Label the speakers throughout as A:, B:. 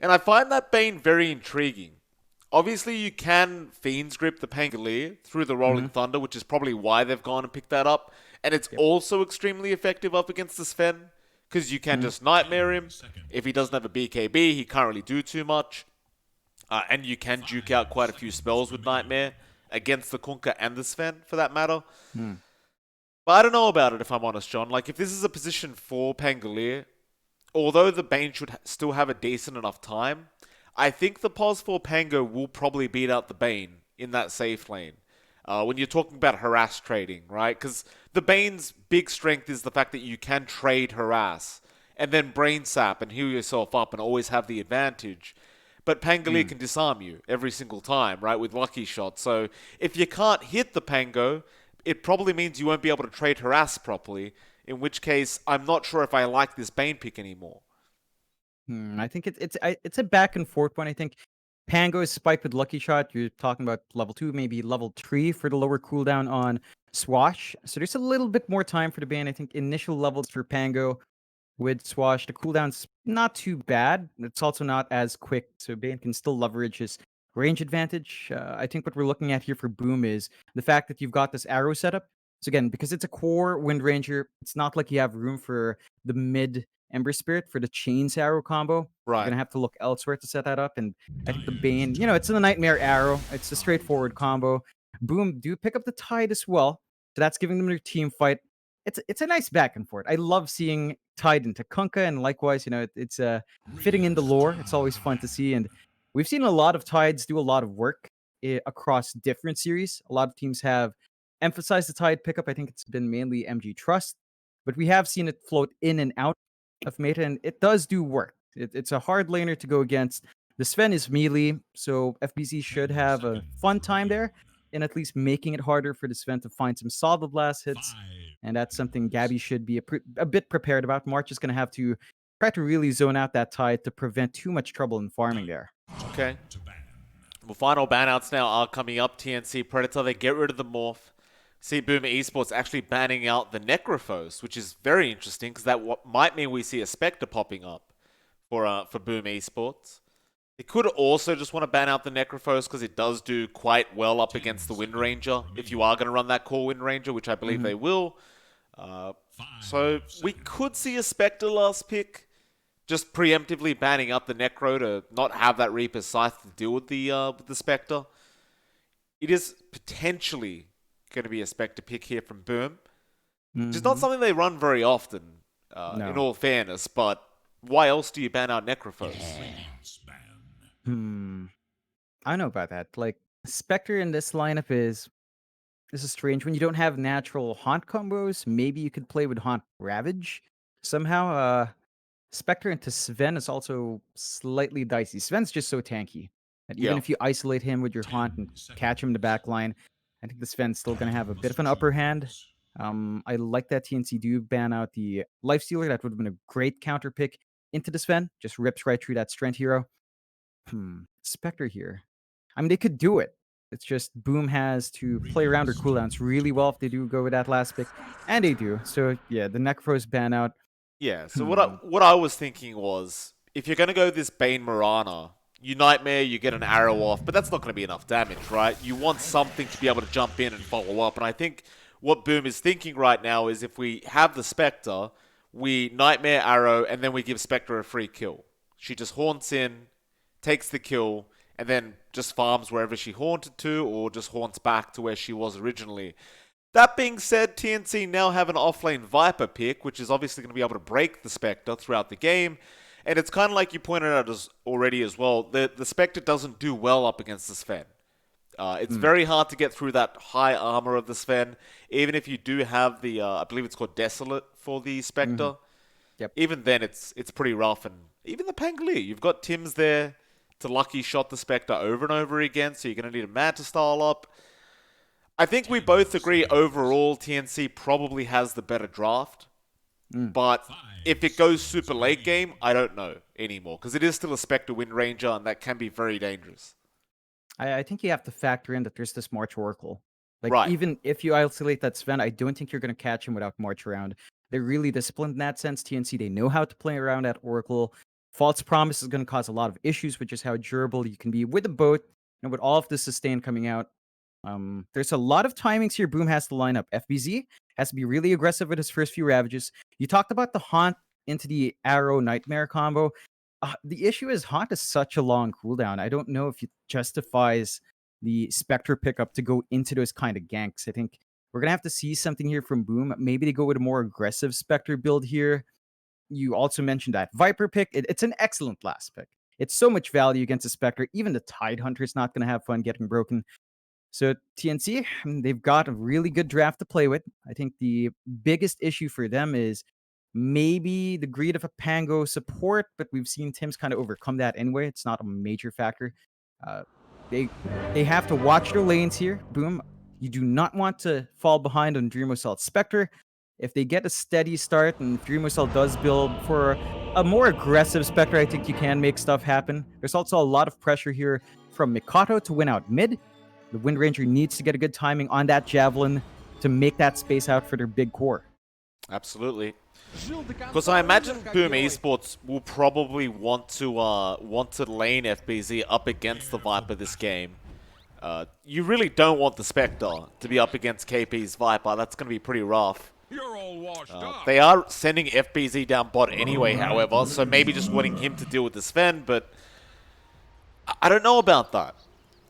A: And I find that Bane very intriguing. Obviously, you can Fiend's Grip the Pangolier through the Rolling
B: Hmm.
A: Thunder, which is probably why they've gone and picked that up. And it's
B: Yep.
A: also extremely effective up against the Sven, because you can
B: Hmm.
A: just Nightmare him. If he doesn't have a BKB, he can't really do too much. And you can juke out quite a few spells with Nightmare against the Kunkka and the Sven, for that matter.
B: Hmm.
A: But I don't know about it, if I'm honest, John. Like, if this is a position for Pangolier, although the Bane should still have a decent enough time, I think the pos for Pango will probably beat out the Bane in that safe lane. When you're talking about harass trading, right? Because the Bane's big strength is the fact that you can trade harass and then brain sap and heal yourself up and always have the advantage. But Pangolier
B: Hmm.
A: can disarm you every single time, right, with lucky shot. So if you can't hit the Pango, it probably means you won't be able to trade harass properly. In which case, I'm not sure if I like this Bane pick anymore.
B: I think it's a back and forth one. I think Pango is spiked with Lucky Shot. You're talking about level 2, maybe level 3 for the lower cooldown on Swash. So there's a little bit more time for the ban. I think initial levels for Pango with Swash, the cooldown's not too bad. It's also not as quick, so Bane can still leverage his range advantage. I think what we're looking at here for Boom is the fact that you've got this arrow setup. So again, because it's a core Wind Ranger, it's not like you have room for the mid Ember Spirit for the Chains arrow combo. You're
A: Right.
B: gonna have to look elsewhere to set that up. And I think the Bane, it's a Nightmare arrow. It's a straightforward combo. Boom do pick up the Tide as well. So that's giving them their team fight. It's a nice back and forth. I love seeing Tied into Kunkka, and likewise, it's fitting in the lore. It's always fun to see, and we've seen a lot of Tides do a lot of work across different series. A lot of teams have emphasized the Tide pickup. I think it's been mainly MG Trust, but we have seen it float in and out of meta, and it does do work. It's a hard laner to go against. The Sven is melee, so FBZ should have a fun time there in at least making it harder for the Sven to find some solid last hits. And that's something Gabby should be a bit prepared about. March is going to have to try to really zone out that Tide to prevent too much trouble in farming there.
A: Okay. Well, final banouts now are coming up. TNC Predator, they get rid of the Morph. See Boomer Esports actually banning out the Necrophos, which is very interesting because that might mean we see a Spectre popping up for Boom Esports. They could also just want to ban out the Necrophos because it does do quite well up against the Wind Ranger if you are going to run that core Wind Ranger, which I believe
B: Mhm.
A: they will. Uh, so we could see a Spectre last pick, just preemptively banning up the Necro to not have that Reaper's Scythe to deal with the Spectre. It is potentially going to be a Spectre pick here from Boom, which is not
B: Mhm.
A: something they run very often, in
B: No.
A: all fairness, but why else do you ban out Necrophos?
B: Hmm. I know about that. Like Spectre in this lineup is strange when you don't have natural haunt combos. Maybe you could play with haunt ravage somehow. Spectre into Sven is also slightly dicey. Sven's just so tanky that even
A: Yeah.
B: if you isolate him with your haunt and catch him in the back line, I think the Sven's still going to have a bit of an upper hand. I like that TNC do ban out the Lifestealer. That would have been a great counter pick into the Sven. Just rips right through that strength hero. Spectre here. I mean, they could do it. It's just Boom has to play around their cooldowns really well if they do go with that last pick, and they do. So yeah, the Necros ban out.
A: Yeah, so
B: Hmm.
A: what I was thinking was, if you're gonna go this Bane Marana, you Nightmare, you get an arrow off, but that's not gonna be enough damage, right? You want something to be able to jump in and follow up, and I think what Boom is thinking right now is if we have the Spectre, we Nightmare arrow, and then we give Spectre a free kill. She just haunts in, takes the kill, and then just farms wherever she haunted to, or just haunts back to where she was originally. That being said, TNC now have an offlane Viper pick, which is obviously going to be able to break the Spectre throughout the game. And it's kind of like you pointed out already as well, the Spectre doesn't do well up against the Sven. It's
B: Mm.
A: very hard to get through that high armor of the Sven, even if you do have the, I believe it's called Desolate for the
B: Hmm.
A: Spectre.
B: Yep.
A: Even then, it's pretty rough. And even the Pangolier, you've got Tim's there to lucky shot the Spectre over and over again, so you're going to need a Manta style up. I think we both agree overall TNC probably has the better draft,
B: Mm.
A: but if it goes super late game, I don't know anymore because it is still a Spectre Wind Ranger and that can be very dangerous.
B: I think you have to factor in that there's this March Oracle. Like,
A: Right.
B: even if you isolate that Sven, I don't think you're going to catch him without March around. They're really disciplined in that sense. TNC, they know how to play around that Oracle. False Promise is going to cause a lot of issues with just how durable you can be with the boat and with all of the sustain coming out. There's a lot of timings here Boom has to line up. FBZ has to be really aggressive with his first few Ravages. You talked about the Haunt into the Arrow Nightmare combo. The issue is Haunt is such a long cooldown. I don't know if it justifies the Spectre pickup to go into those kind of ganks. I think we're going to have to see something here from Boom. Maybe they go with a more aggressive Spectre build here. You also mentioned that Viper pick. It's an excellent last pick. It's so much value against a Spectre. Even the Tide Hunter is not going to have fun getting broken. So TNC, they've got a really good draft to play with. I think the biggest issue for them is maybe the greed of a Pango support, but we've seen Tim's kind of overcome that anyway. It's not a major factor. Uh, they have to watch their lanes here. Boom. You do not want to fall behind on Dream Assault Spectre. If they get a steady start and Dream Assault does build for a more aggressive Spectre, I think you can make stuff happen. There's also a lot of pressure here from Mikoto to win out mid. The Wind Ranger needs to get a good timing on that Javelin to make that space out for their big core.
A: Absolutely. Because I imagine Boom Esports will probably want to lane FBZ up against the Viper this game. You really don't want the Spectre to be up against KP's Viper. That's going to be pretty rough. They are sending FBZ down bot anyway, however, so maybe just wanting him to deal with the Sven, but I don't know about that.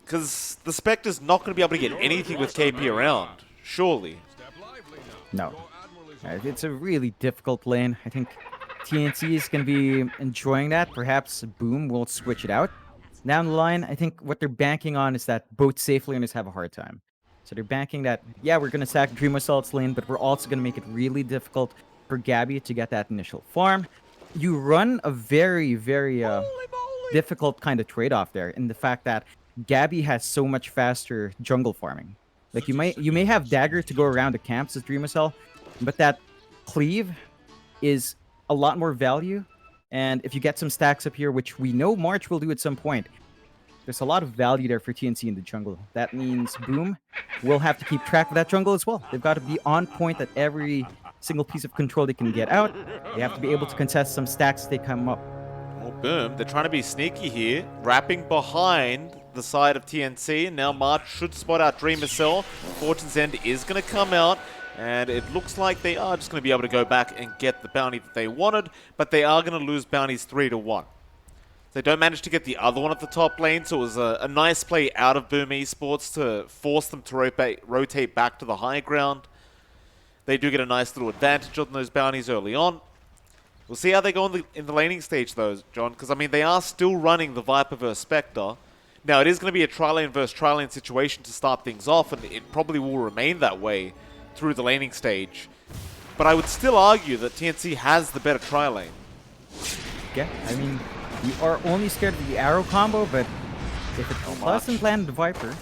A: Because the Spectre's not going to be able to get anything with KP around, surely.
B: No. It's a really difficult lane. I think TNC is going to be enjoying that. Perhaps Boom will switch it out. Down the line, I think what they're banking on is that both safe laners have a hard time. So they're banking that, yeah, we're going to sack Dream Assault's lane, but we're also going to make it really difficult for Gabby to get that initial farm. You run a very, very difficult kind of trade-off there in the fact that Gabby has so much faster jungle farming. Like you may have Dagger to go around the camps as Dream Assault, but that cleave is a lot more value. And if you get some stacks up here, which we know March will do at some point, there's a lot of value there for TNC in the jungle. That means Boom will have to keep track of that jungle as well. They've got to be on point at every single piece of control they can get out. They have to be able to contest some stacks as they come up.
A: Well, Boom, they're trying to be sneaky here, wrapping behind the side of TNC, and now March should spot out Dream Assault. Fortune's End is going to come out, and it looks like they are just going to be able to go back and get the bounty that they wanted, but they are going to lose bounties 3-1. They don't manage to get the other one at the top lane, so it was a nice play out of Boom Esports to force them to rotate back to the high ground. They do get a nice little advantage on those bounties early on. We'll see how they go in the laning stage, though, John, because, I mean, they are still running the Viper vs. Spectre. Now, it is going to be a tri-lane versus tri-lane situation to start things off, and it probably will remain that way through the laning stage. But I would still argue that TNC has the better tri-lane.
B: Yeah, I mean, you are only scared of the Arrow combo, but if it doesn't land the Viper...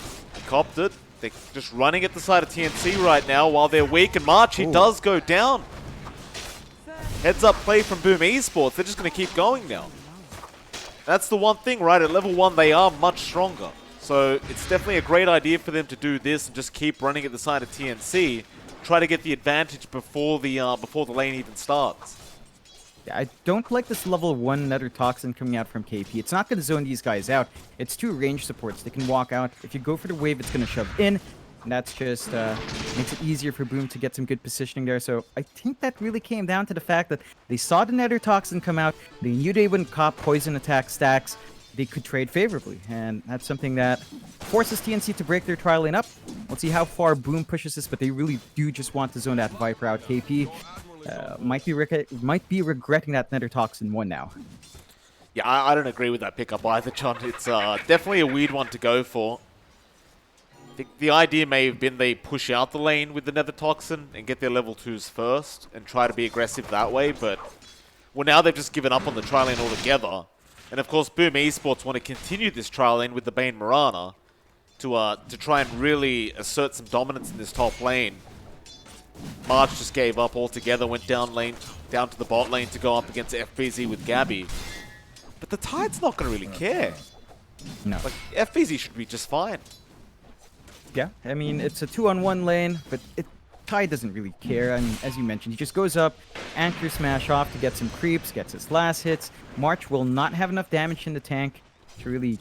A: Copped it. They're just running at the side of TNC right now while they're weak, and March, he does go down. Heads up play from Boom Esports. They're just going to keep going now. That's the one thing, right? At level 1, they are much stronger. So it's definitely a great idea for them to do this and just keep running at the side of TNC. Try to get the advantage before the lane even starts.
B: Yeah, I don't like this level 1 Nether Toxin coming out from KP. It's not going to zone these guys out. It's 2 range supports. They can walk out. If you go for the wave, it's going to shove in. And that's just makes it easier for Boom to get some good positioning there. So I think that really came down to the fact that they saw the Nether Toxin come out. They knew they wouldn't cop poison attack stacks. They could trade favorably. And that's something that forces TNC to break their trial lane up. We'll see how far Boom pushes this, but they really do just want to zone that Viper out. KP might be regretting that Nether Toxin 1 now.
A: Yeah, I don't agree with that pickup either, John. It's definitely a weird one to go for. I think the idea may have been they push out the lane with the Nether Toxin and get their level 2s first and try to be aggressive that way, but well, now they've just given up on the tri lane altogether. And of course, Boom Esports want to continue this tri lane with the Bane Mirana to try and really assert some dominance in this top lane. March just gave up altogether, went down to the bot lane to go up against FBZ with Gabby. But the Tide's not going to really care.
B: No.
A: Like, FBZ should be just fine.
B: Yeah, I mean, it's a 2-on-1 lane, but Tide doesn't really care, and as you mentioned, he just goes up, anchor smash off to get some creeps, gets his last hits. March will not have enough damage in the tank to really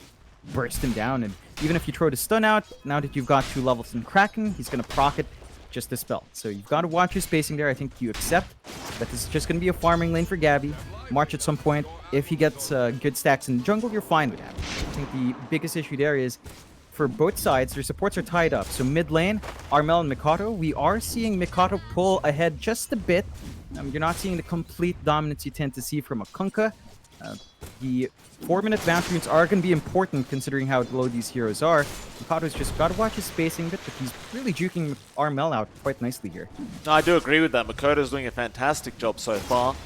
B: burst him down, and even if you throw the stun out, now that you've got 2 levels in Kraken, he's going to proc it just a spell. So you've got to watch your spacing there. I think you accept that this is just going to be a farming lane for Gabby. March at some point, if he gets good stacks in the jungle, you're fine with that. I think the biggest issue there is for both sides, their supports are tied up. So mid lane, Armel and Mikado, we are seeing Mikado pull ahead just a bit. You're not seeing the complete dominance you tend to see from a Kunkka. The 4-minute bounce runes are going to be important considering how low these heroes are. Mikado's just got to watch his spacing a bit, but he's really juking Armel out quite nicely here.
A: No, I do agree with that. Mikado's doing a fantastic job so far.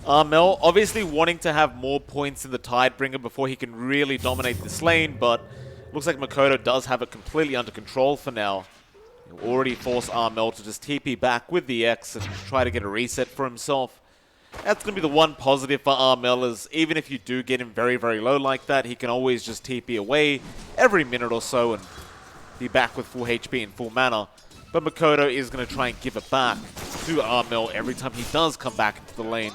A: Armel obviously wanting to have more points in the Tidebringer before he can really dominate this lane, but looks like Mikado does have it completely under control for now. He'll already force Armel to just TP back with the X and try to get a reset for himself. That's going to be the one positive for Armel, is even if you do get him very, very low like that, he can always just TP away every minute or so and be back with full HP and full mana. But Mikado is going to try and give it back to Armel every time he does come back into the lane.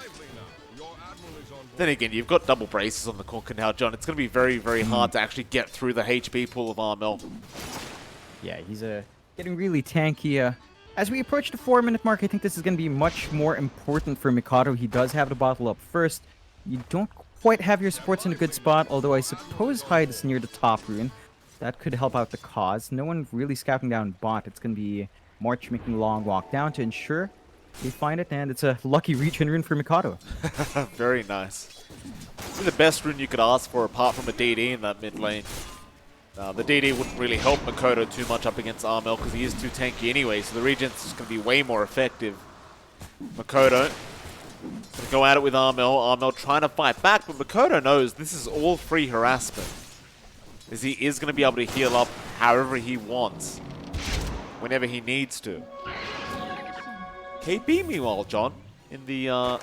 A: Then again, you've got double braces on the Kunkka now, John. It's going to be very, very hard to actually get through the HP pool of Armel.
B: Yeah, he's getting really tanky. As we approach the 4-minute mark, I think this is going to be much more important for Mikado. He does have the bottle up first. You don't quite have your supports in a good spot, although I suppose Hyde is near the top rune. That could help out the cause. No one really scouting down bot. It's going to be March making a long walk down to ensure they find it, and it's a lucky regen rune for Mikado.
A: Very nice. It's the best rune you could ask for apart from a DD in that mid lane. The DD wouldn't really help Mikado too much up against Armel because he is too tanky anyway, so the regen's just going to be way more effective. Mikado going to go at it with Armel. Armel trying to fight back, but Mikado knows this is all free harassment, as he is going to be able to heal up however he wants, whenever he needs to. KP, meanwhile, John, in the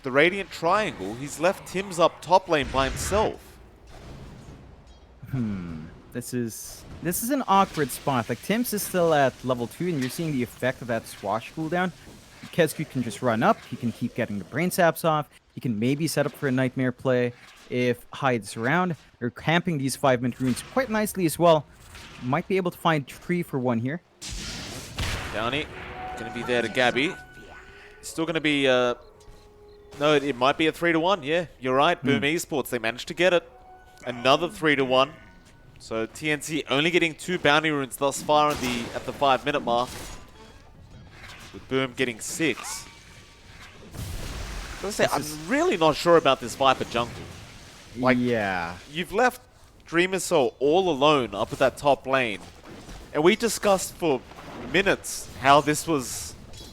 A: Radiant Triangle, he's left Tim's up top lane by himself.
B: This is an awkward spot. Like, Tim's is still at level 2, and you're seeing the effect of that swash cooldown. Kesku can just run up. He can keep getting the brain saps off. He can maybe set up for a nightmare play if Hyde's around. They're camping these 5-minute runes quite nicely as well. Might be able to find 3 for 1 here.
A: Downey going to be there to Gabby. Still going to be... no, it might be a 3-1. Yeah, you're right. Boom Esports, they managed to get it. Another 3-1. So TNC only getting 2 bounty runes thus far at the 5-minute mark, with Boom getting 6. I'm really not sure about this Viper jungle. Like,
B: yeah,
A: you've left Dreamer Soul all alone up at that top lane, and we discussed for minutes how the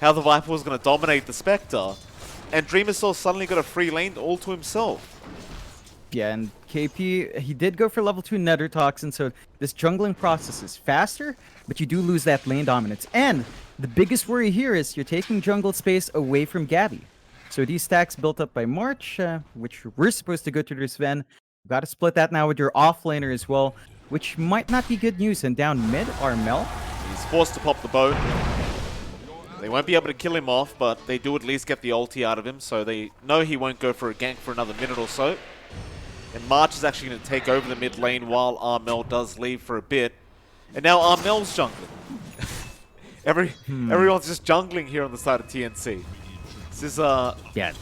A: Viper was going to dominate the Spectre, and Dreamer Soul suddenly got a free lane all to himself.
B: Yeah, and KP, he did go for level 2 Nether Toxin, so this jungling process is faster, but you do lose that lane dominance. And the biggest worry here is you're taking jungle space away from Gabby. So these stacks built up by March, which we're supposed to go to this Sven, you've got to split that now with your offlaner as well, which might not be good news. And down mid, Armel.
A: He's forced to pop the boat. They won't be able to kill him off, but they do at least get the ulti out of him, so they know he won't go for a gank for another minute or so. And March is actually going to take over the mid lane while Armel does leave for a bit. And now Armel's jungling. Everyone's just jungling here on the side of TNC. This is
B: yeah,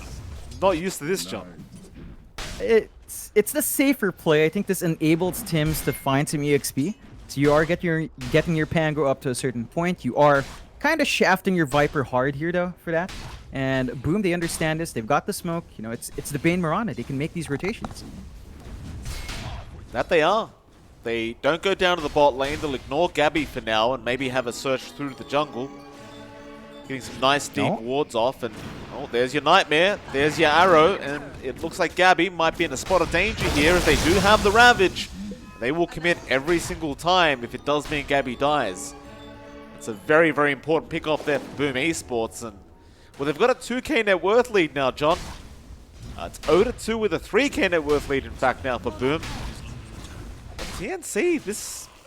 A: not used to this jump.
B: It's the safer play. I think this enables Tims to find some EXP. So you are getting your Pango up to a certain point. You are kind of shafting your Viper hard here though for that. And Boom, they understand this. They've got the smoke. You know, it's the Bane Mirana. They can make these rotations.
A: That they are. They don't go down to the bot lane. They'll ignore Gabby for now and maybe have a search through the jungle. Getting some nice deep wards off. And oh, there's your Nightmare. There's your arrow. And it looks like Gabby might be in a spot of danger here if they do have the Ravage. They will commit every single time if it does mean Gabby dies. It's a very, very important pick off there for Boom Esports. And well, they've got a 2k net worth lead now, John. It's 0-2 with a 3k net worth lead, in fact, now for Boom. TNC,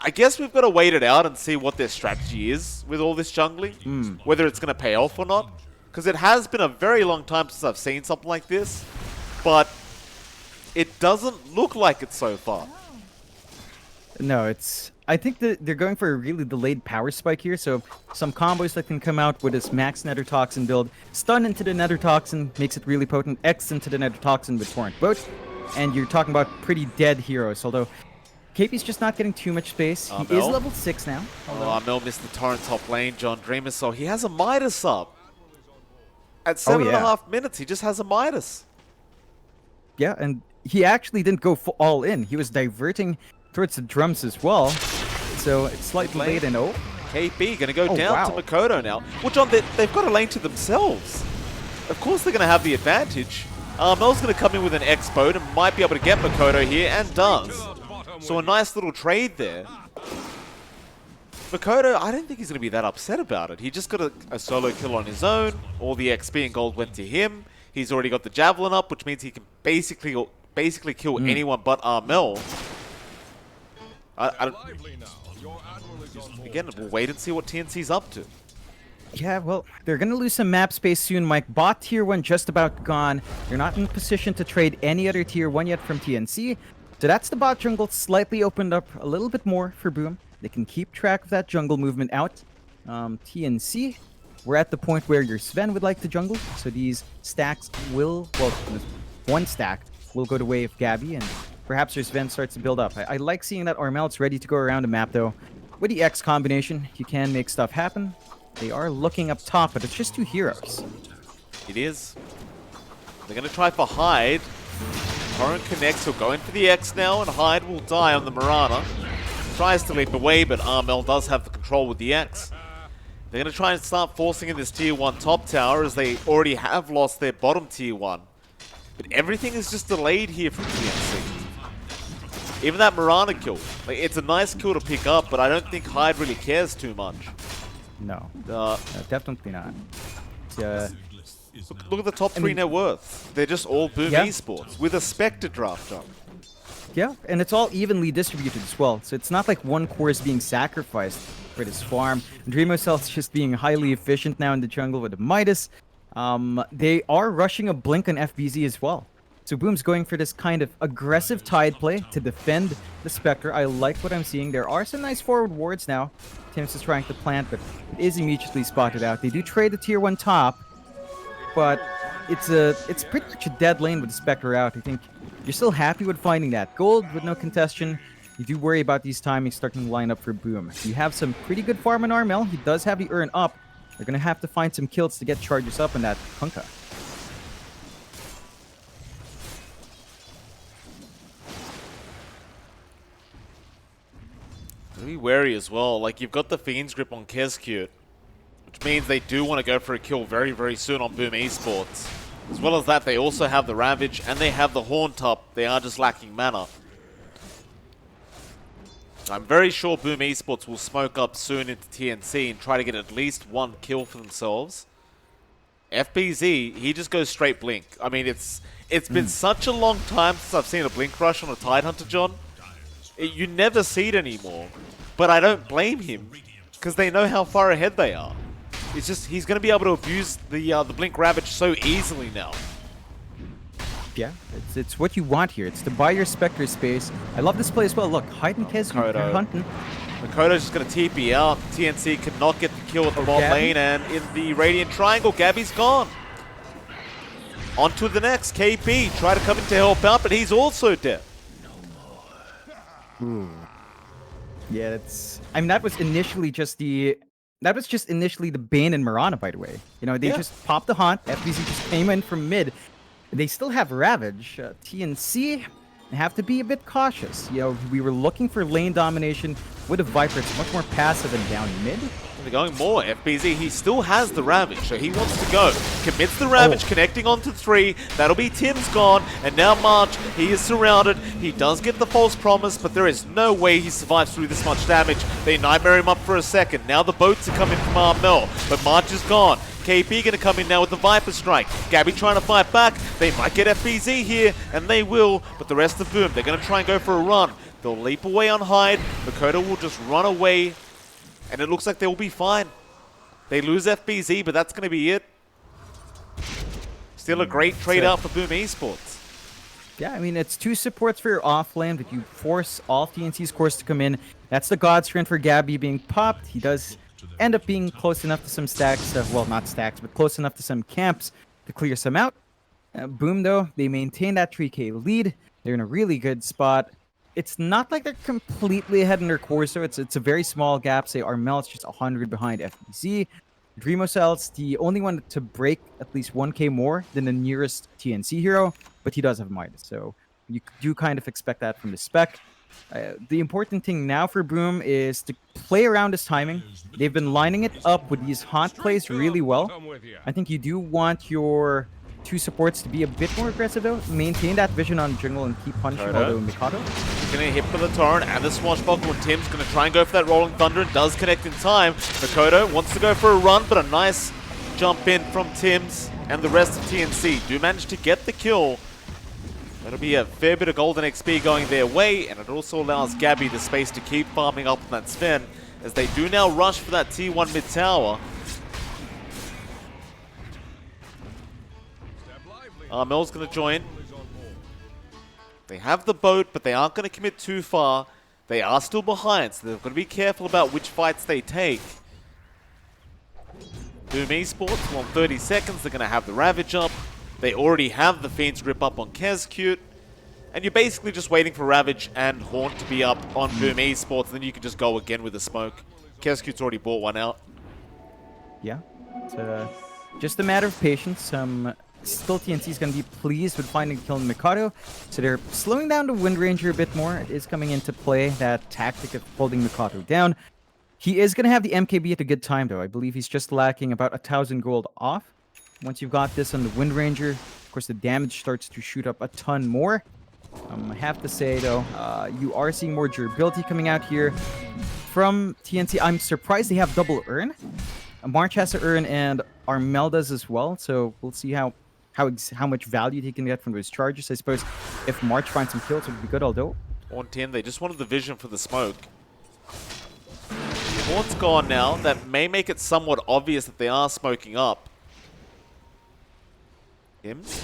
A: I guess we've got to wait it out and see what their strategy is with all this jungling. Whether it's going to pay off or not. Because it has been a very long time since I've seen something like this. But it doesn't look like it so far.
B: No, it's... I think that they're going for a really delayed power spike here, so some combos that can come out with this max Nether Toxin build. Stun into the Nether Toxin makes it really potent. X into the Nether Toxin with Torrent Boat. And you're talking about pretty dead heroes, although KP's just not getting too much space. He is level 6 now.
A: Oh, Mel missed the Torrent top lane, John Dreamer, so he has a Midas up. At 7.5 minutes, he just has a Midas.
B: Yeah, and he actually didn't go all in. He was diverting towards the drums as well. So it's slightly late and
A: KP going to go down to Makoto now. Well, John, they've got a lane to themselves. Of course they're going to have the advantage. Mel's going to come in with an X-Boat and might be able to get Makoto here, and does. So a nice little trade there. Makoto, I don't think he's going to be that upset about it. He just got a solo kill on his own. All the XP and gold went to him. He's already got the Javelin up, which means he can basically kill anyone but Mel. Again, we'll wait and see what TNC's up to.
B: Yeah, well, they're going to lose some map space soon, Mike. Bot tier 1 just about gone. They're not in a position to trade any other tier 1 yet from TNC. So that's the bot jungle slightly opened up a little bit more for Boom. They can keep track of that jungle movement out. TNC, we're at the point where your Sven would like to jungle. So these stacks will, well, one stack will go to way of Gabby, and perhaps your Sven starts to build up. I like seeing that Armel's ready to go around the map, though. With the X combination, you can make stuff happen. They are looking up top, but it's just 2 heroes.
A: It is. They're going to try for Hyde. Torrent connects, he'll go in for the X now, and Hyde will die on the Mirana. Tries to leap away, but Armel does have the control with the X. They're going to try and start forcing in this tier 1 top tower, as they already have lost their bottom tier 1. But everything is just delayed here from TNC. Even that Mirana kill, like, it's a nice kill to pick up, but I don't think Hyde really cares too much.
B: No, definitely not.
A: Look at the top 3 net worth. They're just all Boom Esports with a Spectre draft up.
B: Yeah, and it's all evenly distributed as well. So it's not like one core is being sacrificed for this farm. Dreamocel's just being highly efficient now in the jungle with the Midas. They are rushing a Blink on FBZ as well. So Boom's going for this kind of aggressive Tide play to defend the Spectre. I like what I'm seeing. There are some nice forward wards now. Tim's is trying to plant, but it is immediately spotted out. They do trade the tier 1 top, but it's pretty much a dead lane with the Spectre out. I think you're still happy with finding that gold with no contestation. You do worry about these timings starting to line up for Boom. You have some pretty good farm in Armel. He does have the Urn up. They're going to have to find some kills to get charges up in that Kunkka.
A: Be wary as well. Like, you've got the Fiend's Grip on Kezcute, which means they do want to go for a kill very, very soon on Boom Esports. As well as that, they also have the Ravage and they have the Haunt up. They are just lacking mana. I'm very sure Boom Esports will smoke up soon into TNC and try to get at least 1 kill for themselves. FBZ, he just goes straight Blink. I mean, it's been such a long time since I've seen a Blink rush on a Tidehunter, John. You never see it anymore. But I don't blame him, because they know how far ahead they are. It's just, he's going to be able to abuse the Blink Ravage so easily now.
B: Yeah, it's what you want here. It's to buy your Spectre space. I love this play as well. Look, Hyde and Kezcute, they're hunting.
A: Makoto's just going to TP out. TNC cannot get the kill at the bot lane, and in the Radiant Triangle, Gabby's gone. On to the next, KP. Try to come in to help out, but he's also dead.
B: Yeah, that's... I mean, that was initially just the... That was just initially the Bane and Mirana, by the way. You know, they just popped the Haunt. FBZ just came in from mid. They still have Ravage. TNC have to be a bit cautious. You know, we were looking for lane domination with a Viper. It's much more passive and down mid.
A: They're going more. FBZ, he still has the Ravage, so he wants to go. Commits the Ravage, connecting onto 3. That'll be Tim's gone. And now March, he is surrounded. He does get the false promise, but there is no way he survives through this much damage. They Nightmare him up for a second. Now the boats are coming from Armel, but March is gone. KP going to come in now with the Viper Strike. Gabby trying to fight back. They might get FBZ here, and they will, but the rest of Boom, they're going to try and go for a run. They'll leap away on Hyde. Makoto will just run away, and it looks like they will be fine. They lose FBZ, but that's going to be it. Still a great trade out for Boom Esports.
B: Yeah, I mean, it's 2 supports for your off lane, but you force all of TNC's cores to come in. That's the God Strand for Gabby being popped. He does end up being close enough to some stacks, well, not stacks, but close enough to some camps to clear some out. Boom, though, they maintain that 3K lead. They're in a really good spot. It's not like they're completely ahead in their core, so it's a very small gap. Say Armel's just 100 behind FBZ. Dreamocel's the only one to break at least 1K more than the nearest TNC hero, but he does have Midas, so you do kind of expect that from the spec. The important thing now for Boom is to play around his timing. They've been lining it up with these haunt plays really well. I think you do want your 2 supports to be a bit more aggressive, though. Maintain that vision on jungle and keep punishing, although Mikado.
A: He's going to hit for the torrent and the swashbuckle, and Tim's going to try and go for that rolling thunder and does connect in time. Makoto wants to go for a run, but a nice jump in from Tim's and the rest of TNC do manage to get the kill. That'll be a fair bit of golden XP going their way, and it also allows Gabby the space to keep farming up on that Sven, as they do now rush for that T1 mid tower. Armel's going to join. They have the boat, but they aren't going to commit too far. They are still behind, so they've got to be careful about which fights they take. Boom Esports, well, in 30 seconds, they're going to have the Ravage up. They already have the Fiend's Rip up on Kezcute. And you're basically just waiting for Ravage and Haunt to be up on Boom Esports, and then you can just go again with the smoke. Kezcute's already bought one out.
B: Yeah, it's just a matter of patience. Still, TNC is going to be pleased with finding kill in Mikado, so they're slowing down the Wind Ranger a bit more. It is coming into play, that tactic of holding Mikado down. He is going to have the MKB at a good time, though. I believe he's just lacking about 1,000 gold off. Once you've got this on the Wind Ranger, of course, the damage starts to shoot up a ton more. I have to say, though, you are seeing more durability coming out here from TNC. I'm surprised they have double Urn. March has to Urn, and Armel does as well, so we'll see how much value he can get from those charges. I suppose if March finds some kills, it would be good, although.
A: On 10, they just wanted the vision for the smoke. Haunt's gone now. That may make it somewhat obvious that they are smoking up. Hims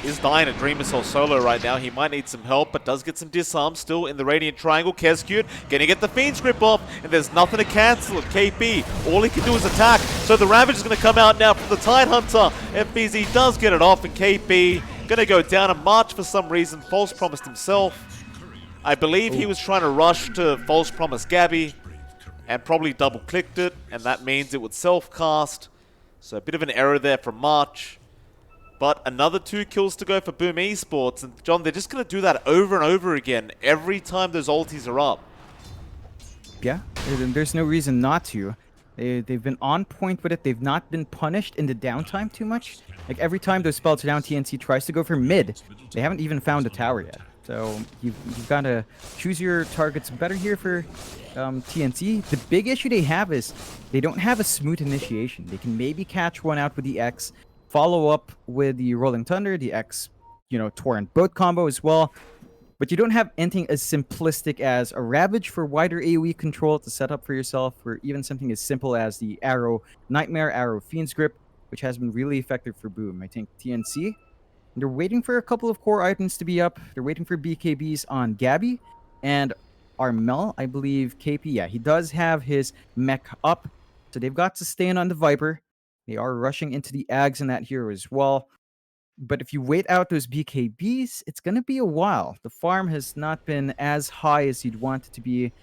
A: is dying a Dreamer Soul solo right now. He might need some help, but does get some disarm still in the Radiant Triangle. Kezcute gonna get the Fiend's Grip off, and there's nothing to cancel it. KP, all he can do is attack. So the Ravage is gonna come out now from the Tidehunter. FBZ does get it off, and KP gonna go down and March for some reason. False promised himself. I believe he was trying to rush to False Promise Gabby, and probably double clicked it, and that means it would self-cast. So a bit of an error there from March. But another 2 kills to go for Boom Esports. And John, they're just going to do that over and over again every time those ultis are up.
B: Yeah, there's no reason not to. They've been on point with it. They've not been punished in the downtime too much. Like every time those spells are down, TNC tries to go for mid. They haven't even found a tower yet. So you've got to choose your targets better here for TNC. The big issue they have is they don't have a smooth initiation. They can maybe catch one out with the X, follow up with the Rolling Thunder, the X, Torrent boat combo as well. But you don't have anything as simplistic as a Ravage for wider AoE control to set up for yourself, or even something as simple as the Arrow, Nightmare Arrow Fiend's Grip, which has been really effective for Boom. I think TNC, they're waiting for a couple of core items to be up. They're waiting for BKBs on Gabby and Armel. I believe KP, yeah, he does have his mech up. So they've got Sustain on the Viper. They are rushing into the Ags in that hero as well. But if you wait out those BKBs, it's going to be a while. The farm has not been as high as you'd want it to be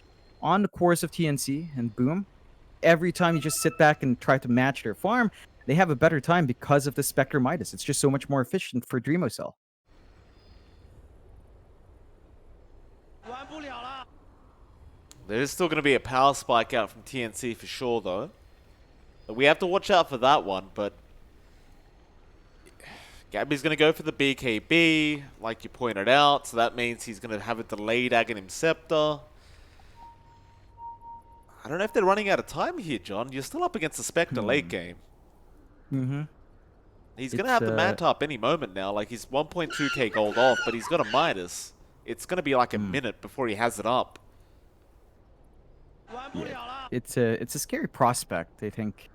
B: on the course of TNC and Boom. Every time you just sit back and try to match their farm, they have a better time because of the Spectre Midas. It's just so much more efficient for Dreamocell.
A: There is still going to be a power spike out from TNC for sure, though. We have to watch out for that one, but Gabby's going to go for the BKB, like you pointed out, so that means he's going to have a delayed Aghanim Scepter. I don't know if they're running out of time here, John. You're still up against the Spectre late game.
B: Mm-hmm.
A: He's going to have the Manta up any moment now. Like, he's 1.2k gold off, but he's got a Midas. it's going to be like a minute before he has it up.
B: Yeah. It's a scary prospect, I think.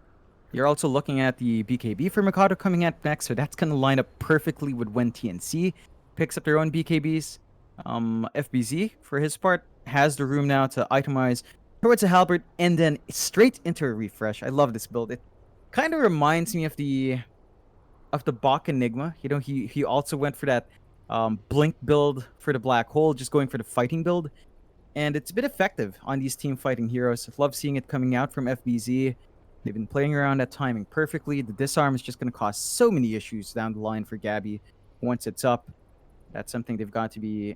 B: You're also looking at the BKB for Mikado coming at next, so that's going to line up perfectly with when TNC picks up their own BKBs. FBZ, for his part, has the room now to itemize towards a halberd and then straight into a refresh. I love this build. It kind of reminds me of the Bach Enigma. You know, he also went for that blink build for the black hole, just going for the fighting build. And it's a bit effective on these team fighting heroes. I love seeing it coming out from FBZ. They've been playing around that timing perfectly. The disarm is just going to cause so many issues down the line for Gabby once it's up. That's something they've got to be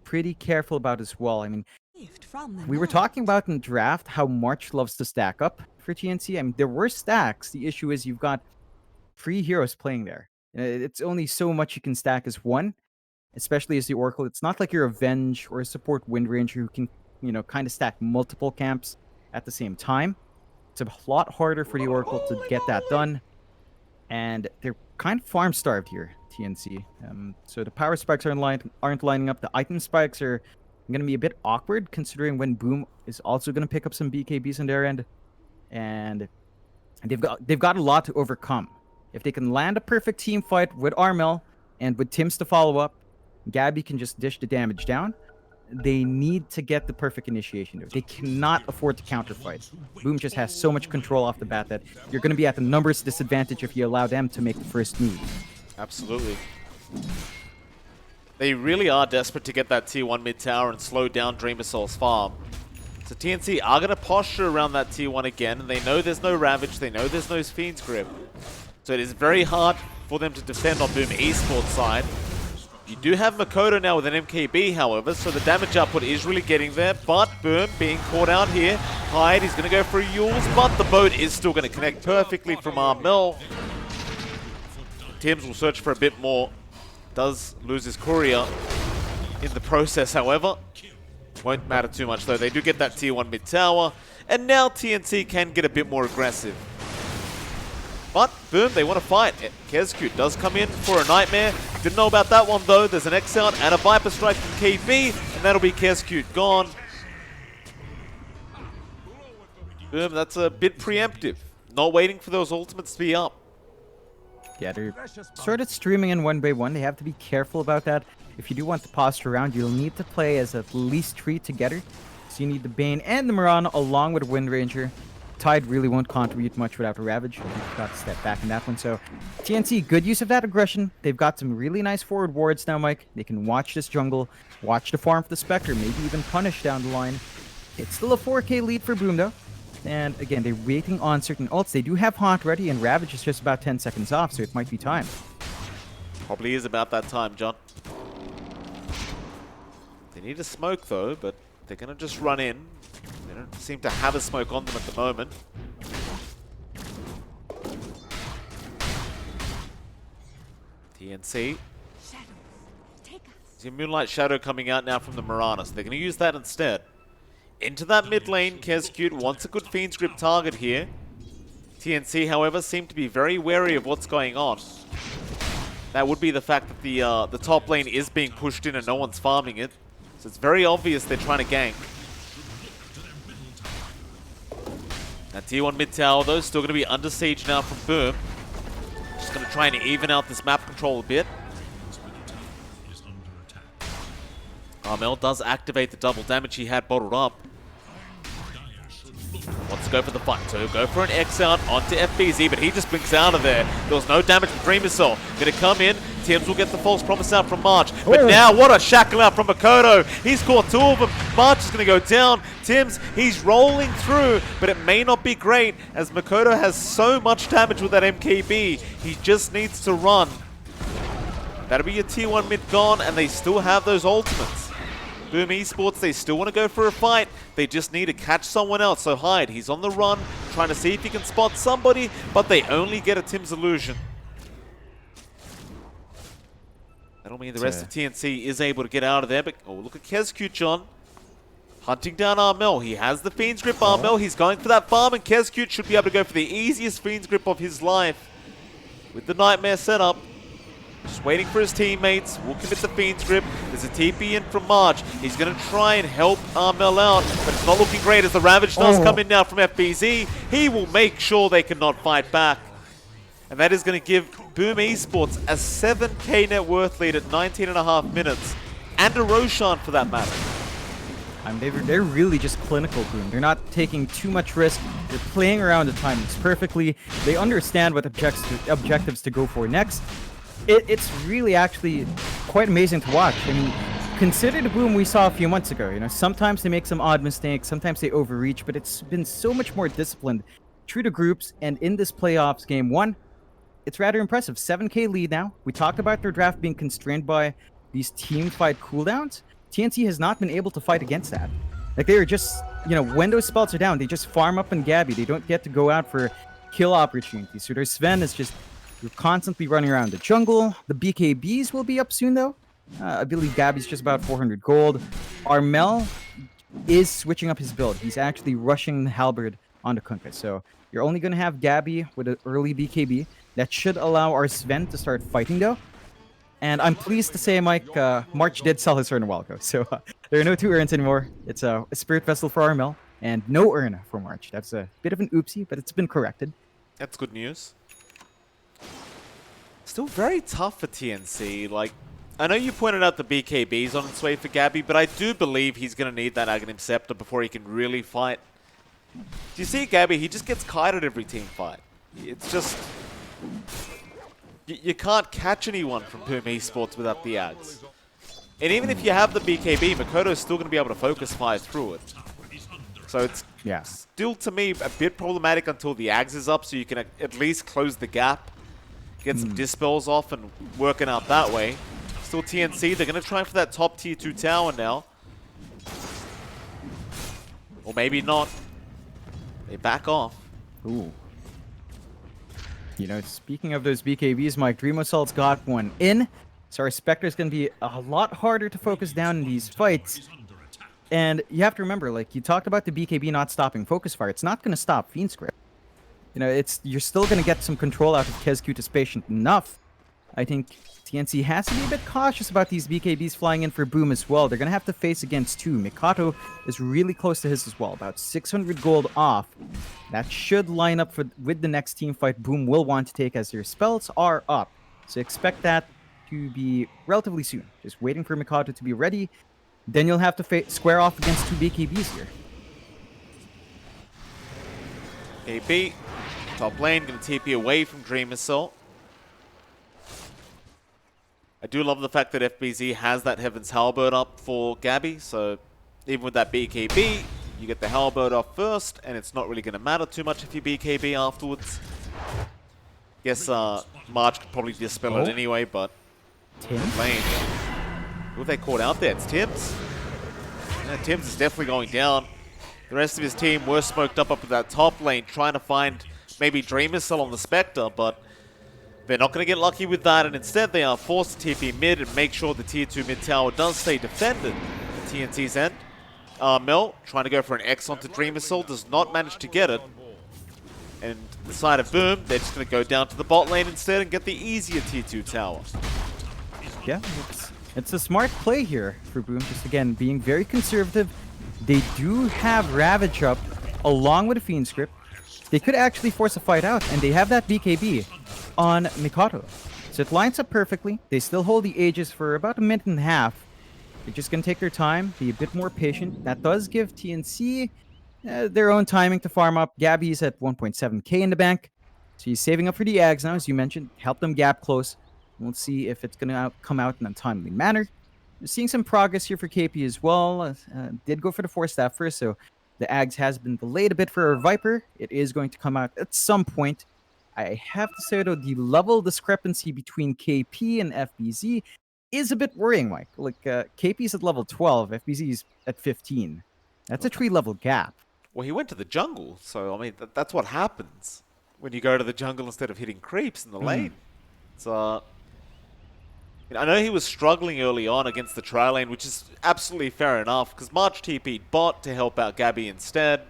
B: pretty careful about as well. I mean, we were talking about in the draft how March loves to stack up for TNC. I mean, there were stacks. The issue is you've got 3 heroes playing there. It's only so much you can stack as one, especially as the Oracle. It's not like you're a Venge or a support Wind Ranger who can, you know, kind of stack multiple camps at the same time. It's a lot harder for the Oracle to get that done. And they're kind of farm starved here, TNC. So the power spikes aren't lining up. The item spikes are going to be a bit awkward considering when Boom is also going to pick up some BKBs on their end. And they've got a lot to overcome. If they can land a perfect team fight with Armel and with Tims to follow up, Gabby can just dish the damage down. They need to get the perfect initiation there. They cannot afford to counterfight. Boom just has so much control off the bat that you're going to be at the numbers disadvantage if you allow them to make the first move.
A: Absolutely. They really are desperate to get that T1 mid tower and slow down Dreamer Soul's farm. So TNC are going to posture around that T1 again, and they know there's no Ravage, they know there's no Fiend's Grip. So it is very hard for them to defend on Boom Esports side. You do have Makoto now with an MKB, however, so the damage output is really getting there, but Boom being caught out here. Hyde, he's going to go for a Yules, but the boat is still going to connect perfectly from Armel. Tims will search for a bit more. Does lose his courier in the process, however. Won't matter too much, though. They do get that Tier 1 mid tower, and now TNC can get a bit more aggressive. But, Boom, they want to fight. Kezcute does come in for a Nightmare. Didn't know about that one, though. There's an X-Out and a Viper Strike from KB, and that'll be Kezcute gone. Boom, that's a bit preemptive. Not waiting for those ultimates to be up.
B: Yeah, they're sort of streaming in 1v1. They have to be careful about that. If you do want to posture around, you'll need to play as at least 3 together. So you need the Bane and the Mirana along with Wind Ranger. Tide really won't contribute much without a Ravage. You've got to step back in that one. So TNC, good use of that aggression. They've got some really nice forward wards now, Mike. They can watch this jungle, watch the farm for the Spectre, maybe even punish down the line. It's still a 4K lead for Boom, though. And again, they're waiting on certain ults. They do have Haunt ready, and Ravage is just about 10 seconds off, so it might be time.
A: Probably is about that time, John. They need a smoke, though, but they're going to just run in. They don't seem to have a smoke on them at the moment. TNC. See Moonlight Shadow coming out now from the Mirana, so they're going to use that instead. Into that mid lane, Kezcute wants a good Fiend's Grip target here. TNC, however, seem to be very wary of what's going on. That would be the fact that the top lane is being pushed in and no one's farming it. So it's very obvious they're trying to gank. That T1 mid tower, though, still going to be under siege now from Boom. Just going to try and even out this map control a bit. Armel does activate the double damage he had bottled up. Wants to go for the fight, so he'll go for an X-Out onto FBZ, but he just blinks out of there. There was no damage from Dreamer Soul. Gonna come in, Tims will get the false promise out from March. But now, what a shackle out from Makoto. He's caught 2 of them. March is gonna go down. Tims, he's rolling through, but it may not be great, as Makoto has so much damage with that MKB. He just needs to run. That'll be your Tier 1 mid gone, and they still have those ultimates. Boom Esports, they still want to go for a fight. They just need to catch someone else. So Hyde, he's on the run, trying to see if he can spot somebody, but they only get a Tim's illusion. That'll mean the rest of TNC is able to get out of there, but oh, look at Kezcute, John. Hunting down Armel. He has the Fiend's Grip Armel. He's going for that farm, and Kezcute should be able to go for the easiest Fiend's Grip of his life with the Nightmare setup. Just waiting for his teammates. Will commit the Fiend's Grip. There's a TP in from March. He's going to try and help Mel out, but it's not looking great as the Ravage does come in now from FBZ. He will make sure they cannot fight back. And that is going to give Boom Esports a 7k net worth lead at 19.5 minutes. And a Roshan for that matter.
B: They're really just clinical, Boom. They're not taking too much risk. They're playing around the timings perfectly. They understand what objectives to go for next. It's really actually quite amazing to watch. I mean, consider the Boom we saw a few months ago. You know, sometimes they make some odd mistakes, sometimes they overreach, but it's been so much more disciplined, true to groups, and in this playoffs game one, it's rather impressive. 7k lead now. We talked about their draft being constrained by these team fight cooldowns. TNC has not been able to fight against that. Like, they are just, you know, when those spells are down, they just farm up in Gabby. They don't get to go out for kill opportunities. So their Sven is just constantly running around the jungle. The BKBs will be up soon, though. I believe Gabby's just about 400 gold. Armel is switching up his build. He's actually rushing the Halberd onto Kunkka. So you're only going to have Gabby with an early BKB. That should allow our Sven to start fighting, though. And I'm pleased to say, Mike, March did sell his urn a while ago. So there are no 2 urns anymore. It's a Spirit Vessel for Armel and no urn for March. That's a bit of an oopsie, but it's been corrected.
A: That's good news. Still very tough for TNC. Like, I know you pointed out the BKB's on its way for Gabby, but I do believe he's going to need that Aghanim Scepter before he can really fight. Do you see Gabby? He just gets kited every team fight. It's just... You can't catch anyone from Boom Esports without the Ags. And even if you have the BKB, Makoto's still going to be able to focus fire through it. So it's still, to me, a bit problematic until the Ags is up, so you can at least close the gap, get some dispels off, and working out that way. Still TNC, they're going to try for that top tier 2 tower now. Or maybe not. They back off.
B: Ooh. You know, speaking of those BKBs, Mike, Dream Assault's got one in. So our Spectre's going to be a lot harder to focus down in these fights. And you have to remember, like, you talked about the BKB not stopping focus fire. It's not going to stop Fiend Script. You know, you're still going to get some control out of Kezcute is patient enough. I think TNC has to be a bit cautious about these BKBs flying in for Boom as well. They're going to have to face against 2. Mikato is really close to his as well, about 600 gold off. That should line up with the next team fight Boom will want to take as their spells are up. So expect that to be relatively soon. Just waiting for Mikato to be ready. Then you'll have to square off against 2 BKBs here.
A: AB, top lane, going to TP away from Dream Assault. I do love the fact that FBZ has that Heaven's Halberd up for Gabby, so even with that BKB, you get the Halberd off first, and it's not really going to matter too much if you BKB afterwards. Guess March could probably dispel it anyway, but...
B: Tim?
A: Lane. Who have they caught out there? It's Tims. Yeah, Tims is definitely going down. The rest of his team were smoked up at that top lane, trying to find maybe Dream Missile on the Spectre, but... they're not going to get lucky with that, and instead they are forced to TP mid and make sure the tier 2 mid tower does stay defended at TNC's end. Mel trying to go for an X onto Dream Missile, does not manage to get it. And the side of Boom, they're just going to go down to the bot lane instead and get the easier tier 2 tower.
B: Yeah, it's a smart play here for Boom, just again being very conservative. They do have Ravage up along with a Fiend Script. They could actually force a fight out, and they have that BKB on Mikato. So it lines up perfectly. They still hold the Aegis for about a minute and a half. They're just going to take their time, be a bit more patient. That does give TNC their own timing to farm up. Gabby's at 1.7k in the bank. So he's saving up for the Ags now, as you mentioned. Help them gap close. We'll see if it's going to come out in a timely manner. We're seeing some progress here for KP as well. Did go for the 4-staff first, so the Ags has been delayed a bit for our Viper. It is going to come out at some point. I have to say, though, the level discrepancy between KP and FBZ is a bit worrying, Mike. Like, KP's at level 12, FBZ's at 15. That's a 3-level gap.
A: Well, he went to the jungle, so, I mean, that's what happens when you go to the jungle instead of hitting creeps in the lane. It's, I know he was struggling early on against the tri lane, which is absolutely fair enough, because March TP'd bot to help out Gabby instead.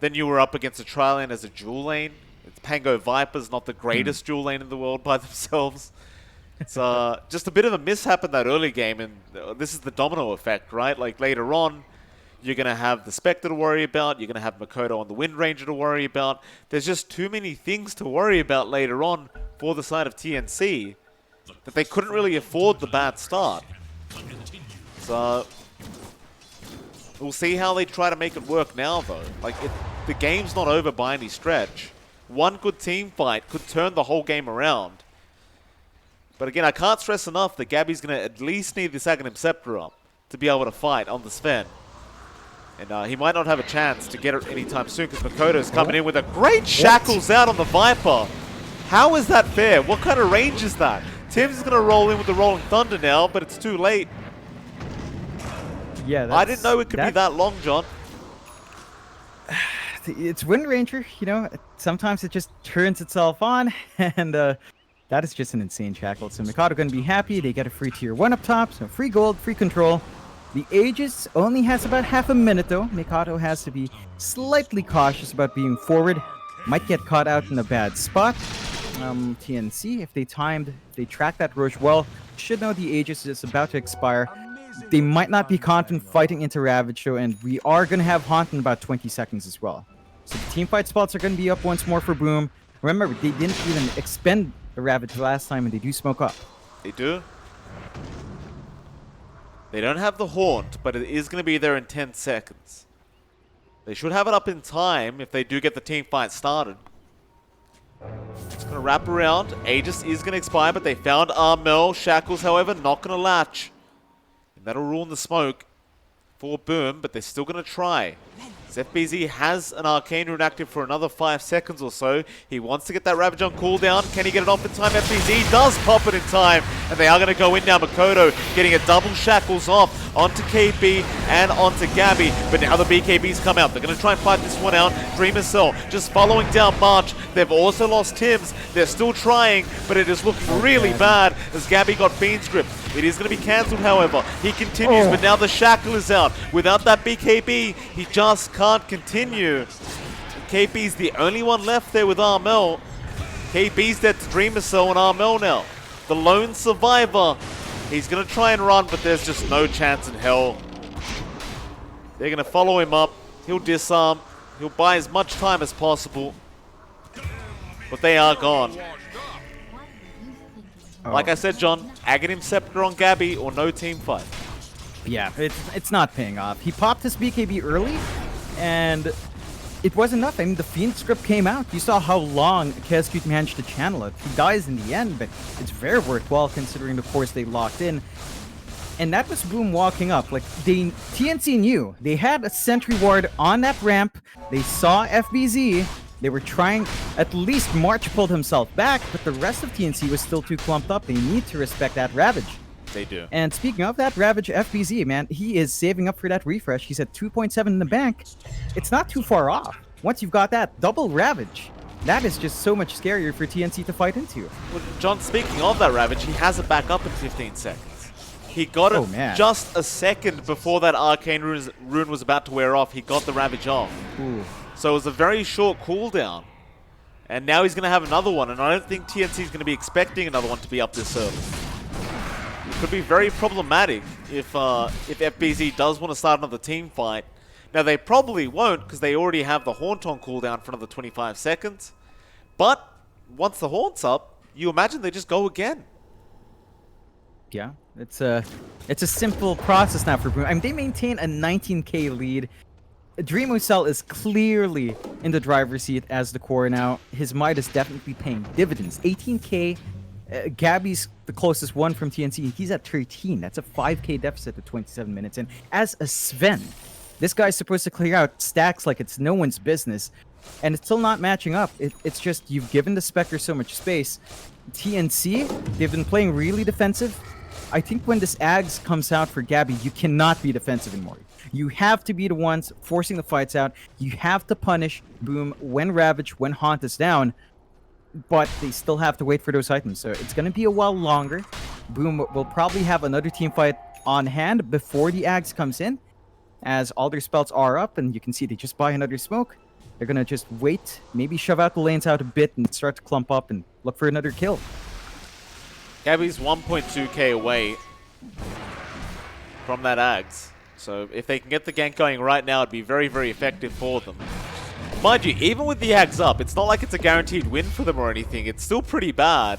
A: Then you were up against a tri lane as a dual lane. It's Pango Viper's not the greatest dual lane in the world by themselves. It's just a bit of a mishap in that early game, and this is the domino effect, right? Like later on, you're going to have the Spectre to worry about, you're going to have Makoto on the Wind Ranger to worry about. There's just too many things to worry about later on for the side of TNC that they couldn't really afford the bad start. So we'll see how they try to make it work now, though. Like, the game's not over by any stretch. One good team fight could turn the whole game around. But again, I can't stress enough that Gabby's going to at least need this Aghanim Scepter up to be able to fight on the Sven. And he might not have a chance to get it anytime soon because Makoto's coming in with a great shackles out on the Viper. How is that fair? What kind of range is that? Tim's going to roll in with the Rolling Thunder now, but it's too late.
B: Yeah,
A: I didn't know it could be that long, John.
B: It's Wind Ranger, you know. Sometimes it just turns itself on, and that is just an insane shackle. So Mikado going to be happy. They get a free tier 1 up top, so free gold, free control. The Aegis only has about half a minute, though. Mikado has to be slightly cautious about being forward. Might get caught out in a bad spot. TNC, if they track that Roche well, should know the Aegis is about to expire. They might not be confident fighting into Ravage, though, and we are going to have Haunt in about 20 seconds as well. So the team fight spots are going to be up once more for Boom. Remember, they didn't even expend the Ravage last time, and they do smoke up.
A: They do. They don't have the Haunt, but it is going to be there in 10 seconds. They should have it up in time if they do get the team fight started. It's going to wrap around. Aegis is going to expire, but they found Armel. Shackles, however, not going to latch. And that'll ruin the smoke for Boom, but they're still going to try. FBZ has an Arcane Rune active for another 5 seconds or so. He wants to get that Ravage on cooldown. Can he get it off in time? FBZ does pop it in time. And they are going to go in now. Makoto getting a double shackles off onto KB and onto Gabby. But now the BKBs come out. They're going to try and fight this one out. Dreamer Cell just following down March. They've also lost Tims. They're still trying, but it is looking really bad as Gabby got Fiend's Grip. It is going to be cancelled, however. He continues, but now the shackle is out. Without that BKB, he just can't continue. KB's the only one left there with Armel. KB's dead to Dreamer Cell and Armel now. The lone survivor. He's going to try and run, but there's just no chance in hell. They're going to follow him up. He'll disarm. He'll buy as much time as possible. But they are gone. Like I said, John, Aghanim Scepter on Gabby or no team fight.
B: Yeah, it's not paying off. He popped his BKB early, and it wasn't enough. I mean, the Fiend script came out. You saw how long KSQ managed to channel it. He dies in the end, but it's very worthwhile considering the course they locked in. And that was Boom walking up. Like, TNC knew. They had a sentry ward on that ramp. They saw FBZ. They were trying, at least March pulled himself back, but the rest of TNC was still too clumped up. They need to respect that Ravage.
A: They do.
B: And speaking of that Ravage, FBZ, man, he is saving up for that refresh. He's at 2.7 in the bank. It's not too far off. Once you've got that double Ravage, that is just so much scarier for TNC to fight into.
A: Well, John, speaking of that Ravage, he has it back up in 15 seconds. He got it just a second before that Arcane Rune was about to wear off. He got the Ravage off.
B: Ooh.
A: So it was a very short cooldown. And now he's going to have another one, and I don't think TNC is going to be expecting another one to be up this early. It could be very problematic if FBZ does want to start another team fight. Now, they probably won't because they already have the Haunt on cooldown for another 25 seconds. But once the Haunt's up, you imagine they just go again.
B: Yeah, it's a simple process now for Boom. I mean, they maintain a 19k lead. Dreamo Cell is clearly in the driver's seat as the core now. His might is definitely paying dividends. 18k. Gabby's the closest one from TNC. He's at 13. That's a 5k deficit at 27 minutes. And as a Sven, this guy's supposed to clear out stacks like it's no one's business. And it's still not matching up. It's just you've given the Spectre so much space. TNC, they've been playing really defensive. I think when this Ags comes out for Gabby, you cannot be defensive anymore. You have to be the ones forcing the fights out. You have to punish Boom when Ravage, when Haunt is down. But they still have to wait for those items. So it's going to be a while longer. Boom will probably have another team fight on hand before the Ags comes in. As all their spells are up, and you can see they just buy another smoke. They're going to just wait, maybe shove out the lanes out a bit and start to clump up and look for another kill.
A: Gabby's 1.2k away from that Ags. So if they can get the gank going right now, it'd be very, very effective for them. Mind you, even with the Ags up, it's not like it's a guaranteed win for them or anything. It's still pretty bad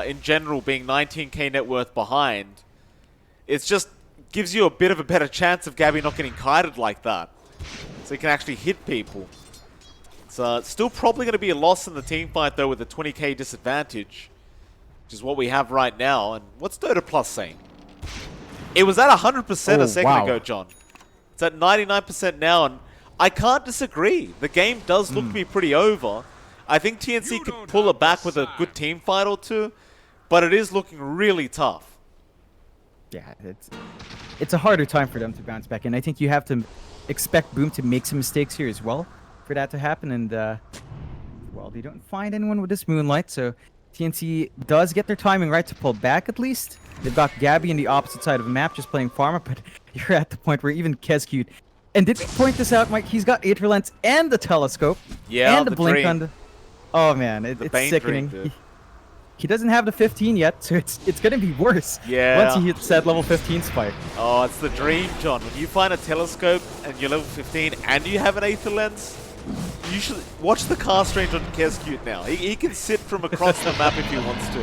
A: in general, being 19k net worth behind. It's just gives you a bit of a better chance of Gabby not getting kited like that. So you can actually hit people. It's still probably going to be a loss in the team fight, though, with a 20k disadvantage, which is what we have right now. And what's Dota Plus saying? It was at 100% a second ago, John. It's at 99% now, and I can't disagree. The game does look to be pretty over. I think TNC could pull it back with a good team fight or two, but it is looking really tough.
B: Yeah, it's a harder time for them to bounce back, and I think you have to expect Boom to make some mistakes here as well for that to happen. And well, they don't find anyone with this Moonlight, so TNC does get their timing right to pull back at least. They've got Gabby on the opposite side of the map just playing Farmer, but you're at the point where even Kescute, and did we point this out, Mike? He's got Aether Lens and the telescope, and the blink on the. Oh man, it's sickening.
A: Dream,
B: he doesn't have the 15 yet, so it's gonna be worse.
A: Yeah.
B: Once he hits that level 15 spike.
A: Oh, it's the dream, John. When you find a telescope and you're level 15 and you have an Aether Lens, you should watch the cast range on Kescute now. He can sit from across the map if he wants to,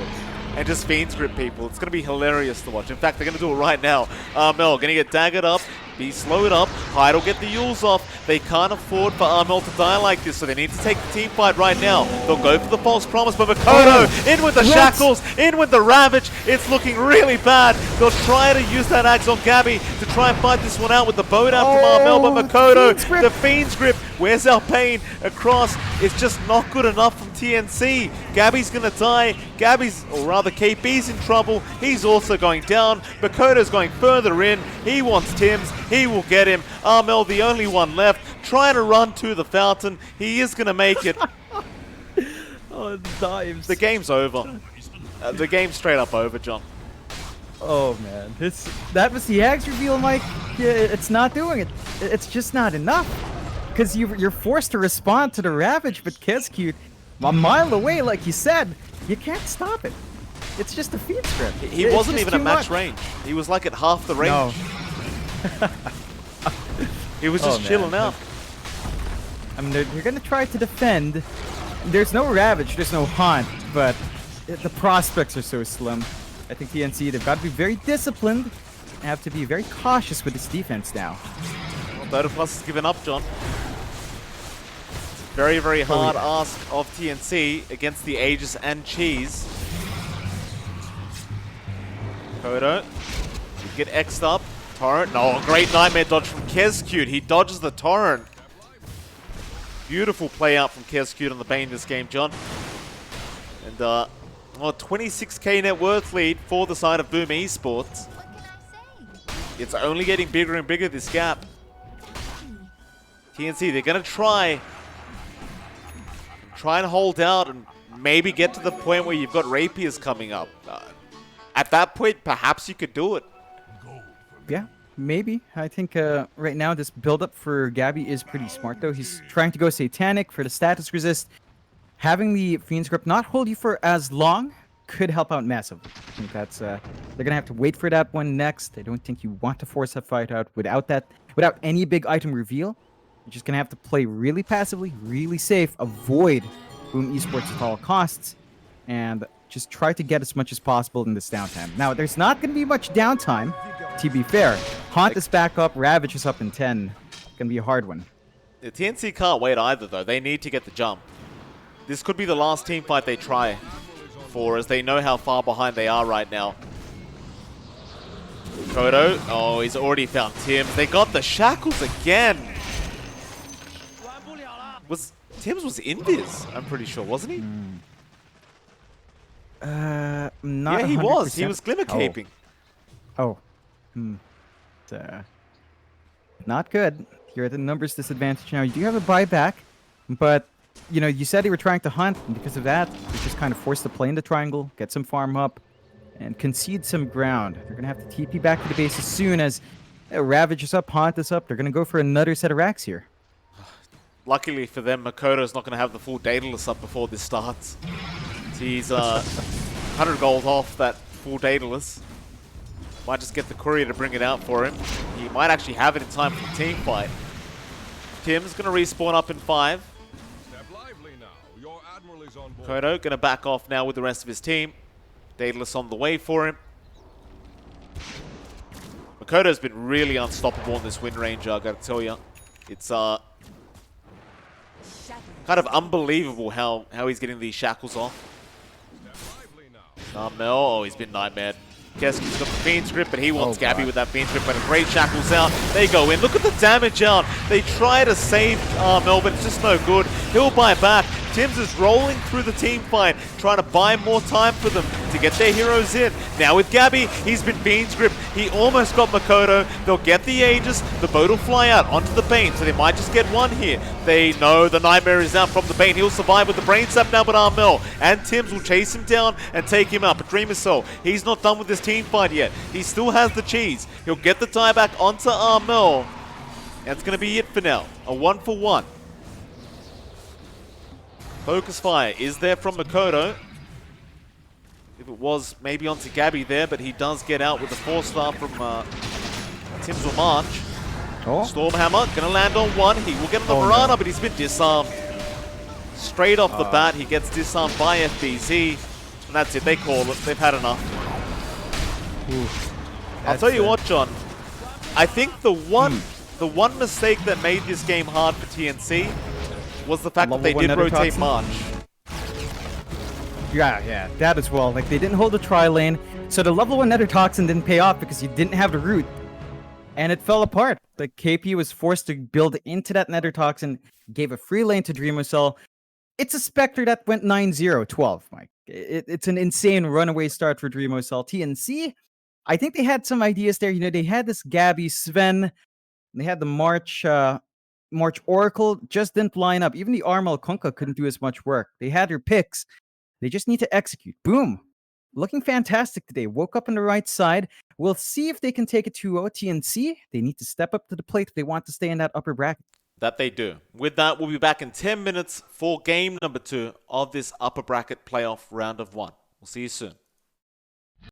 A: and just Fiends grip people. It's going to be hilarious to watch. In fact, they're going to do it right now. Armel going to get daggered up, be slowed up. Hyde will get the Yules off. They can't afford for Armel to die like this, so they need to take the team fight right now. They'll go for the false promise, but Makoto in with the shackles, in with the Ravage. It's looking really bad. They'll try to use that axe on Gabby to try and fight this one out with the bow down from Armel, but Makoto, the Fiend's grip. Where's Alpane? Across. It's just not good enough from TNC. Gabby's going to die. Gabby's, or rather KB's in trouble. He's also going down. Makoto's going further in. He wants Tim's. He will get him. Armel, the only one left, trying to run to the fountain. He is going to make it.
B: Oh, dives.
A: The game's over. The game's straight up over, John.
B: Oh man, that was the Ags reveal, Mike. Yeah, it's not doing it. It's just not enough. Because you're forced to respond to the Ravage, but Kescute, a mile away, like you said, you can't stop it. It's just a feed script.
A: He wasn't even at max range. He was like at half the range.
B: No.
A: He was just chilling out.
B: I mean, you're going to try to defend. There's no Ravage, there's no Haunt, but the prospects are so slim. I think TNC, they've got to be very disciplined and have to be very cautious with this defense now.
A: Well, Dota Plus has given up, John. Very, very hard ask of TNC against the Aegis and Cheese. Kodo, you get X'd up. Torrent, no, great nightmare dodge from Kescute. He dodges the Torrent. Beautiful play out from Kescute on the Bane this game, John. And, well, 26k net worth lead for the side of Boom Esports. It's only getting bigger and bigger, this gap. TNC, they're going to try and hold out and maybe get to the point where you've got Rapiers coming up. At that point, perhaps you could do it.
B: Yeah, maybe. I think right now this build-up for Gabby is pretty smart, though. He's trying to go Satanic for the status resist. Having the Fiend's Grip not hold you for as long could help out massively. I think that's they're gonna have to wait for that one next. I don't think you want to force a fight out without any big item reveal. You're just gonna have to play really passively, really safe, avoid Boom Esports at all costs, and just try to get as much as possible in this downtime. Now, there's not gonna be much downtime, to be fair. Haunt is back up, Ravage is up in 10. It's gonna be a hard one.
A: The TNC can't wait either, though. They need to get the jump. This could be the last team fight they try for, as they know how far behind they are right now. Kodo, oh, he's already found Tim's. They got the shackles again. Tim's was invis, I'm pretty sure, wasn't he?
B: Not
A: yeah, he
B: 100%.
A: was. He was glimmer caping.
B: Oh. Not good. You're at the numbers disadvantage now. You do have a buyback, but you know, you said you were trying to hunt, and because of that, you're just kind of forced to play in the triangle, get some farm up, and concede some ground. They're going to have to TP back to the base as soon as Ravage is up, Haunt is up. They're going to go for another set of racks here.
A: Luckily for them, Makoto's not going to have the full Daedalus up before this starts. He's 100 gold off that full Daedalus. Might just get the courier to bring it out for him. He might actually have it in time for the team fight. Tim's going to respawn up in 5. Kodo going to back off now with the rest of his team. Daedalus on the way for him. Makoto's been really unstoppable in this Wind Ranger, I gotta tell you. It's kind of unbelievable how he's getting these shackles off. Mel, oh, he's been nightmared. Keski's got the Fiend's Grip, but he wants Gabby with that Fiend's Grip, but a great shackles out. They go in. Look at the damage out. They try to save Mel, but it's just no good. He'll buy back. Tims is rolling through the team fight, trying to buy more time for them to get their heroes in. Now with Gabby, he's been Fiend's Grip. He almost got Makoto. They'll get the Aegis. The boat will fly out onto the Bane, so they might just get one here. They know the Nightmare is out from the Bane. He'll survive with the Brain Sap now, but Armel and Tims will chase him down and take him out. But Dreamer Soul, he's not done with this team fight yet. He still has the cheese. He'll get the tie back onto Armel. And it's going to be it for now. A 1-for-1. Focus Fire is there from Makoto. If it was maybe onto Gabby there, but he does get out with the 4-star from Tims will march. Stormhammer going to land on 1. He will get on the Mirana, but he's been disarmed. Straight off the bat, he gets disarmed by FBZ. And that's it. They call it. They've had enough. I'll tell you what, John. I think the one mistake that made this game hard for TNC was the fact that they did rotate March.
B: Yeah, that as well. Like, they didn't hold the tri-lane, so the level 1 Nether Toxin didn't pay off because you didn't have the root. And it fell apart. The KP was forced to build into that Nether Toxin, gave a free lane to Dreamocell. It's a Spectre that went 9-0-12, Mike. It's an insane runaway start for Dreamocell. TNC, I think they had some ideas there. You know, they had this Gabby, Sven, they had the March Oracle, just didn't line up. Even the Armel Kunkka couldn't do as much work. They had their picks. They just need to execute. Boom. Looking fantastic today. Woke up on the right side. We'll see if they can take it 2-0. TNC, they need to step up to the plate if they want to stay in that upper bracket.
A: That they do. With that, we'll be back in 10 minutes for game number 2 of this upper bracket playoff round of 1. We'll see you soon.